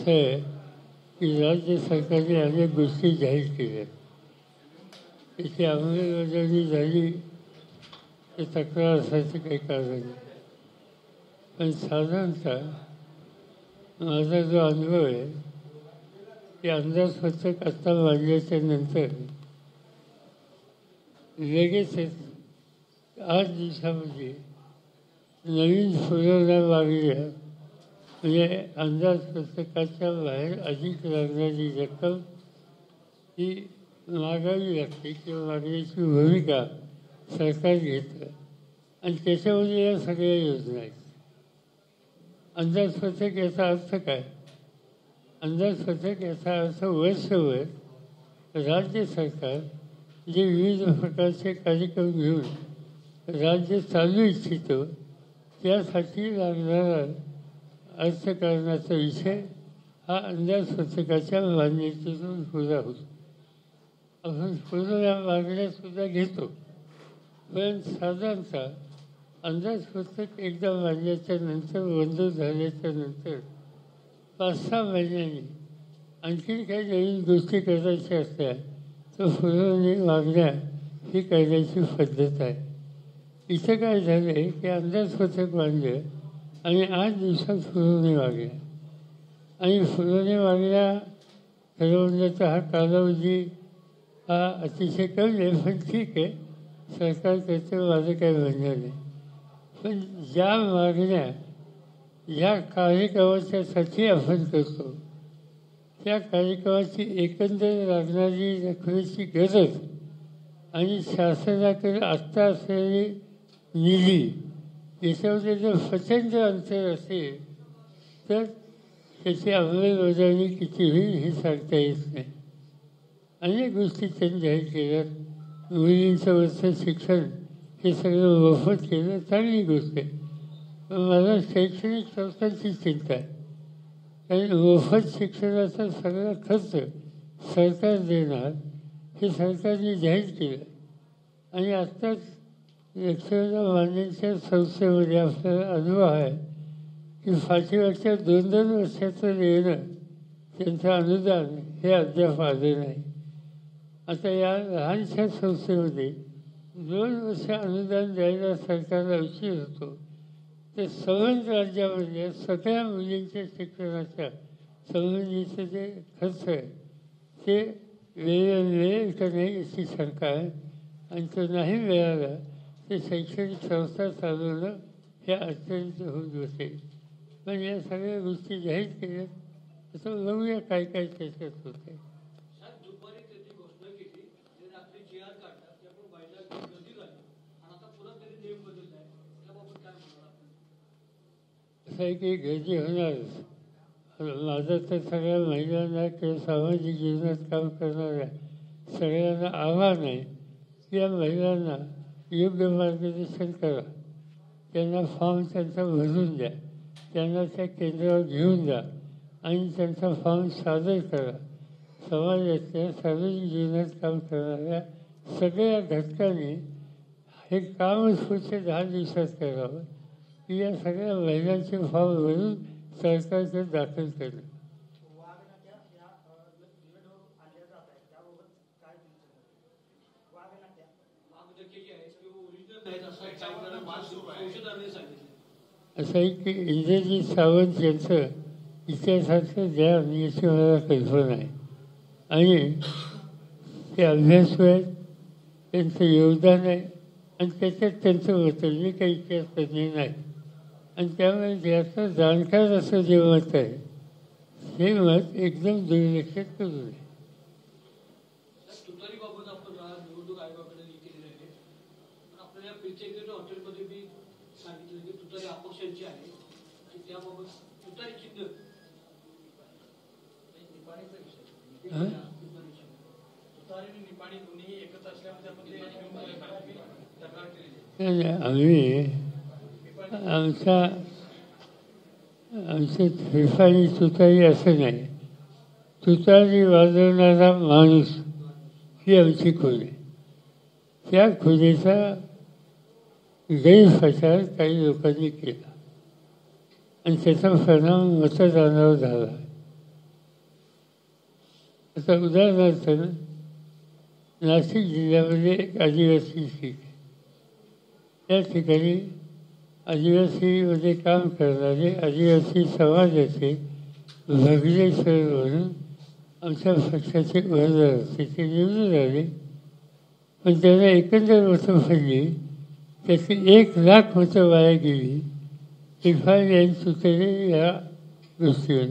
असं आहे की राज्य सरकारने अनेक गोष्टी जाहीर केल्या, त्याची अंमलबजावणी झाली ते तक्रार असायचं काही कारण नाही. पण साधारणतः माझा जो अनुभव आहे की अंदाजपत्रक आत्ता मांडल्याच्या नंतर लगेचच 8 दिवसामध्ये नवीन सुधारणा मागल्या, म्हणजे अंदाजपत्रकाच्या बाहेर अधिक लागणारी रक्कम ही मागावी लागते किंवा मागण्याची भूमिका सरकार घेतं आणि त्याच्यामध्ये या सगळ्या योजना आहेत. अंदाजपत्रक याचा अर्थ काय? अंदाजपत्रक याचा अर्थ वर्षभर राज्य सरकार जे विविध प्रकारचे कार्यक्रम घेऊन राज्य चालू इच्छितो त्यासाठी लागणारा अर्थकारणाचा विषय हा अंदाजपत्रकाच्या मान्यतेतून पुरा होतो. आपण पूर्ण मागण्यासुद्धा घेतो, पण साधारणतः अंदाजपत्रक एकदा मांडल्याच्या नंतर मंजूर झाल्याच्या नंतर 5-6 महिन्यांनी आणखीन काही नवीन गोष्टी करायच्या असल्या तर पूर्ण मागण्या ही करण्याची पद्धत आहे. इथं काय झालं आहे की अंदाजपत्रक मांडलं आणि 8 दिवसात पूर्ण मागण्या आणि पूर्ण मागण्या ठरवण्याचा हा कालावधी हा अतिशय कमी आहे, पण ठीक आहे, सरकार करतं, माझं काही म्हणणं नाही. पण ज्या मागण्या या कार्यक्रमाच्यासाठी आपण करतो त्या कार्यक्रमाची एकंदर लागणारी रकमेची गरज आणि शासनाकडे आत्ता असलेली निधी याच्यामध्ये जर प्रचंड अंतर असेल तर त्याची अंमलबजावणी किती होईल हे सांगता येत नाही. अनेक गोष्टी त्यांनी जाहीर केल्यात. मुलींचं वरचं शिक्षण हे सगळं मोफत केलं, चांगली गोष्ट आहे. पण मला शैक्षणिक संस्थांची चिंता आहे, कारण मोफत शिक्षणाचा सगळा खर्च सरकार देणार हे सरकारने जाहीर केलं आणि आत्ताच यक्षगान मान्यांच्या संस्थेमध्ये आपल्याला अनुभव आहे की पाठीमागच्या 2-2 वर्षाचं देणं त्यांचं अनुदान हे अद्याप आलं नाही. आता या लहानशा संस्थेमध्ये 2 वर्ष अनुदान द्यायला सरकारला उशीर होतो, तर संबंध राज्यामध्ये सगळ्या मुलींच्या शिक्षणाच्या संबंधीचं जे खर्च आहे ते वेळेवर का नाही याची शंका आहे आणि तो नाही मिळाला तर शैक्षणिक संस्था चालवणं हे अत्यंत होत बसेल. पण या सगळ्या गोष्टी जाहीर केल्या, असं बघूया काय काय त्याच्यात होत आहे. असं आहे की गर्दी होणारच. माझं तर सगळ्या महिलांना किंवा सामाजिक जीवनात काम करणाऱ्या सगळ्यांना आव्हान आहे की या महिलांना योग्य मार्गदर्शन करा, त्यांना फॉर्म त्यांचा भरून द्या, त्यांना त्या केंद्रावर घेऊन जा आणि त्यांचा फॉर्म सादर करा. समाजाच्या सार्वजनिक जीवनात काम करणाऱ्या सगळ्या घटकांनी हे कामच पुढच्या 10 दिवसात करावं की या सगळ्या महिलांचे फॉर्म भरून सरकारकडे दाखल करणं. असं आहे की इंद्रजीत सावंत यांचं इतिहासाचं ज्ञान याची मला कल्पना आहे आणि ते अभ्यासू आहेत, त्यांचं योगदान आहे आणि त्याच्यात त्यांचं मत मी काही इतिहास तज्ञ नाही आणि त्यामुळे ज्याचं जाणकार असं जे मत आहे हे मत एकदम दुर्लक्षित करू नये. आम्ही आमचं फिरफानी तुतारी असं नाही, तुतारी वाजवणारा माणूस ही आमची खूण आहे. त्या खुणेचा गैरप्रचार काही लोकांनी केला आणि त्याचा परिणाम मतदानावर झाला. आता उदाहरणार्थ नाशिक जिल्ह्यामध्ये एक आदिवासी सीट आहे. त्या ठिकाणी आदिवासीमध्ये काम करणारे आदिवासी समाजाचे भगले सर म्हणून आमच्या पक्षाचे उमेदवार असते, ते निवडून आले. पण त्यांना एकंदर मतं पडली, त्याची 1,00,000 मतं वाया गेली इरफान यांनी सुचवले या गोष्टीवर.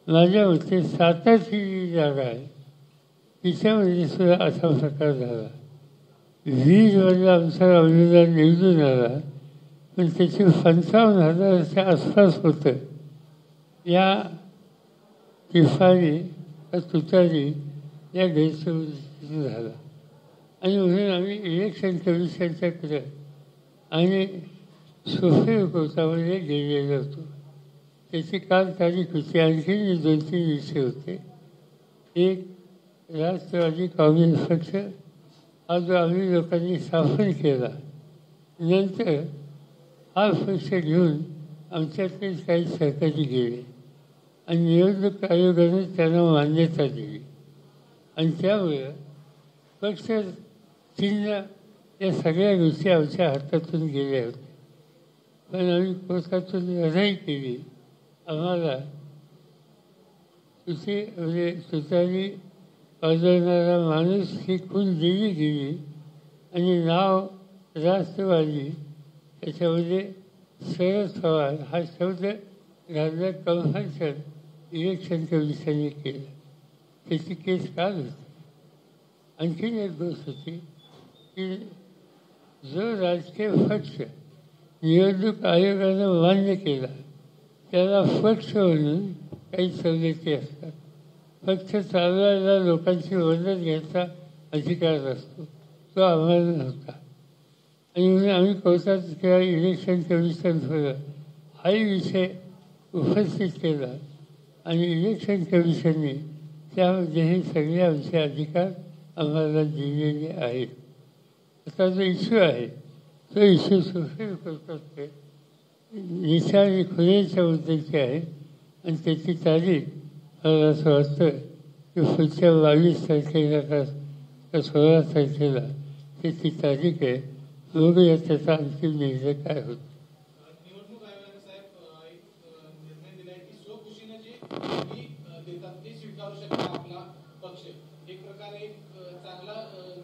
माझ्या मते सातारची जी जागा आहे तिच्यामध्ये सुद्धा असा प्रकार झाला. 20 आमचा उमेदवार निवडून आला, पण त्याची 55,000च्या आसपास होतं. या इरफानी तुतारी या गैरसमज झाला आणि म्हणून आम्ही इलेक्शन कमिशनच्याकडे आणि सोफे कोर्टामध्ये गेलेलो होतो. त्याची काल तारीख होती. आणखी 2-3 विषय होते. एक, राष्ट्रवादी काँग्रेस पक्ष हा जो आम्ही लोकांनी स्थापन केला, नंतर हा पक्ष घेऊन आमच्यातले काही सहकारी गेले आणि निवडणूक आयोगाने त्यांना मान्यता दिली आणि त्यामुळे पक्ष चिन्ह या सगळ्या गोष्टी आमच्या हातातून गेल्या होत्या. पण आम्ही कोर्टातून लढाई केली. आम्हाला म्हणजे तुतारी वाजवणारा माणूस ही खून दिली गेली आणि नाव राष्ट्रवादी त्याच्यामध्ये शरद पवार हा शब्द घालणं कंपल्शन इलेक्शन कमिशनने केलं. त्याची केस काल होती. आणखीन एक गोष्ट होती की जो राजकीय पक्ष निवडणूक आयोगानं मान्य केला त्याला पक्ष म्हणून काही सवलती असतात. पक्ष चालवायला लोकांची मदत घ्यायचा अधिकार असतो, तो आम्हाला नव्हता. आणि म्हणून आम्ही कोर्टात किंवा इलेक्शन कमिशनवर हाही विषय उपस्थित केला आणि इलेक्शन कमिशनने त्यामध्ये हे सगळे आमचे अधिकार आम्हाला दिलेले आहेत. आता जो इश्यू आहे तो इश्यू सुप्रीम कोर्टात निशाणी खुलेच्या बद्दलची आहे आणि त्याची तारीख मला असं वाटतं की पुढच्या 22 तारखेला का 16 तारखेला त्याची तारीख आहे. बघूया त्याचा अंतिम निर्णय काय होतो. निवडणूक आयोगाने साहेब एक निर्णय दिलाय की स्वखुशीने जी देतात ते स्वीकारू शकता आपला पक्ष. एक प्रकारे एक चांगला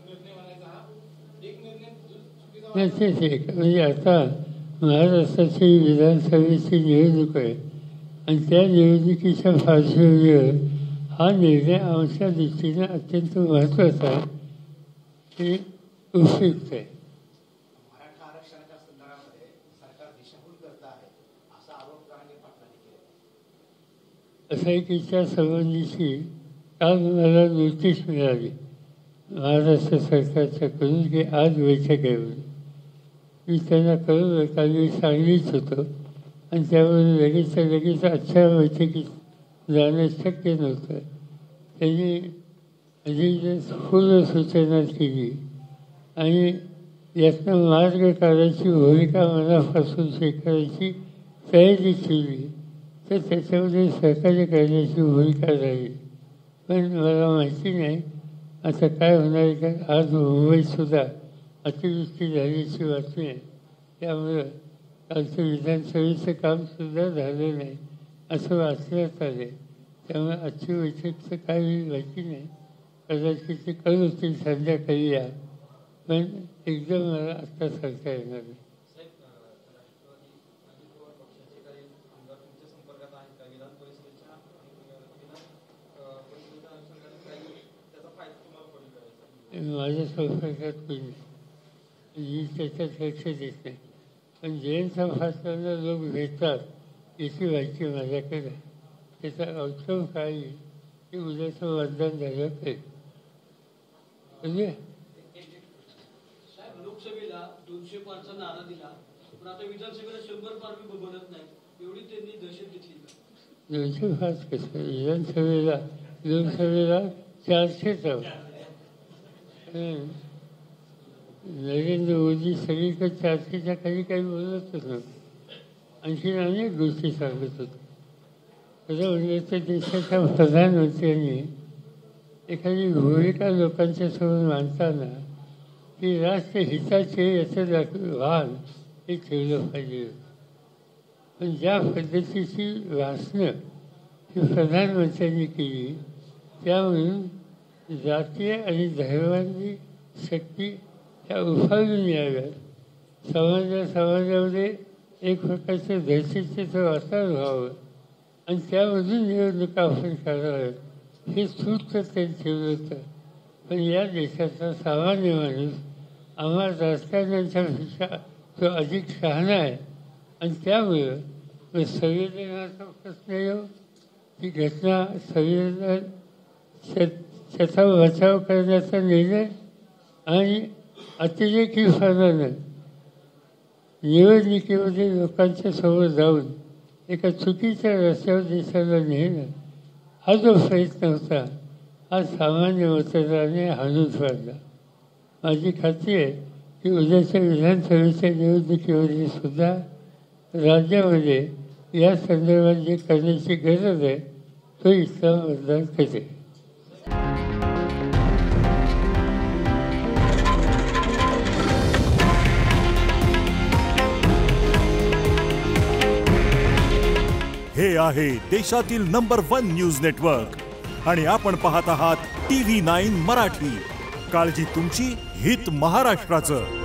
निर्णय म्हणायचा हा. एक निर्णय चुकीचा म्हणजे आता महाराष्ट्राची विधानसभेची निवडणूक आहे आणि त्या निवडणुकीच्या पार्श्वभूमीवर हा निर्णय आमच्या दृष्टीने अत्यंत महत्त्वाचा आहे, हे उपयुक्त आहे. मराठा आरक्षणाच्या संदर्भामध्ये सरकार दिशाभूल करत आहे असा आरोप जरांगे पाटलांनी केला. असा एक विचार संबंधीची काल मला नोटीस मिळाली महाराष्ट्र सरकारच्याकडून की आज बैठक आहे म्हणून. मी त्यांना कळवलं, काल मी सांगलीच होतो आणि त्यामुळे लगेच आजच्या बैठकीत जाणं शक्य नव्हतं. त्यांनी अधिक पूर्ण सूचना केली आणि यातनं मार्ग काढायची भूमिका मनापासून स्वीकारायची तयारी केली तर त्याच्यामध्ये सहकार्य करण्याची भूमिका राहिली. पण मला माहिती नाही आता काय होणार आहे. का आज मुंबईतसुद्धा अतिवृष्टी झाल्याची बातमी आहे. त्यामुळं कालचं विधानसभेचं कामसुद्धा झालं नाही असं वाचण्यात आलं. त्यामुळे आजची बैठकचं काही माहिती नाही. कदाचित ते कळवतील संध्याकाळी या, पण एकदम मला आत्ता सांगता येणार नाही. माझ्या संपर्कात कोणी मी त्याच्यात लक्ष देत नाही. पण जयंत भाषणाला लोक भेटतात याची माहिती माझ्याकडे आहे. त्याचा आउटकम काय येईल ते उद्याचं मतदान झालं पाहिजे. म्हणजे लोकसभेला 200 पारचा नारा दिला, पण आता विधानसभेला 100 पार बी बनत नाही, एवढी त्यांनी दहशत घेतली. 205 कसं विधानसभेला लोकसभेला 400च हवं. नरेंद्र मोदी सगळीकडे 400च्या खाली काही बोलतच नव्हतं. आणखी अनेक गोष्टी सांगत होतो. खरं म्हणजे तर देशाच्या प्रधानमंत्र्यांनी एखादी भूमिका लोकांच्या समोर मांडताना ती राष्ट्रहिताचे याचं भान हे ठेवलं पाहिजे. पण ज्या पद्धतीची भाषणं ही प्रधानमंत्र्यांनी केली त्यामधून जातीय आणि धर्मांची शक्ती ह्या उफाळून याव्यात. समाजामध्ये एक प्रकारचं दहशतीचं वातावरण व्हावं आणि त्यामधून निवडणुका आपण कराव्यात हे सूत्र त्यांनी ठेवलं होतं. पण या देशाचा सामान्य माणूस आम्हा राजकारण्यांच्यापेक्षा तो अधिक शहाणा आहे आणि त्यामुळं संविधानाचा प्रश्न येऊ ती घटना संविधान त्याचा बचाव करण्याचा निर्णय आणि अतिरेकीपणानं निवडणुकीमध्ये लोकांच्या समोर जाऊन एका चुकीच्या रस्त्यावर देशाला नेणं हा जो प्रयत्न होता हा सामान्य मतदाराने हाणून पाडला. माझी खात्री आहे की उद्याच्या विधानसभेच्या निवडणुकीमध्ये सुद्धा राज्यामध्ये या संदर्भात जे करण्याची गरज आहे तो इथला मतदार करेल. हे आहे देशातील नंबर 1 न्यूज नेटवर्क आणि आपण पाहत आहात TV9 मराठी. काळजी तुमची, हित महाराष्ट्राचं.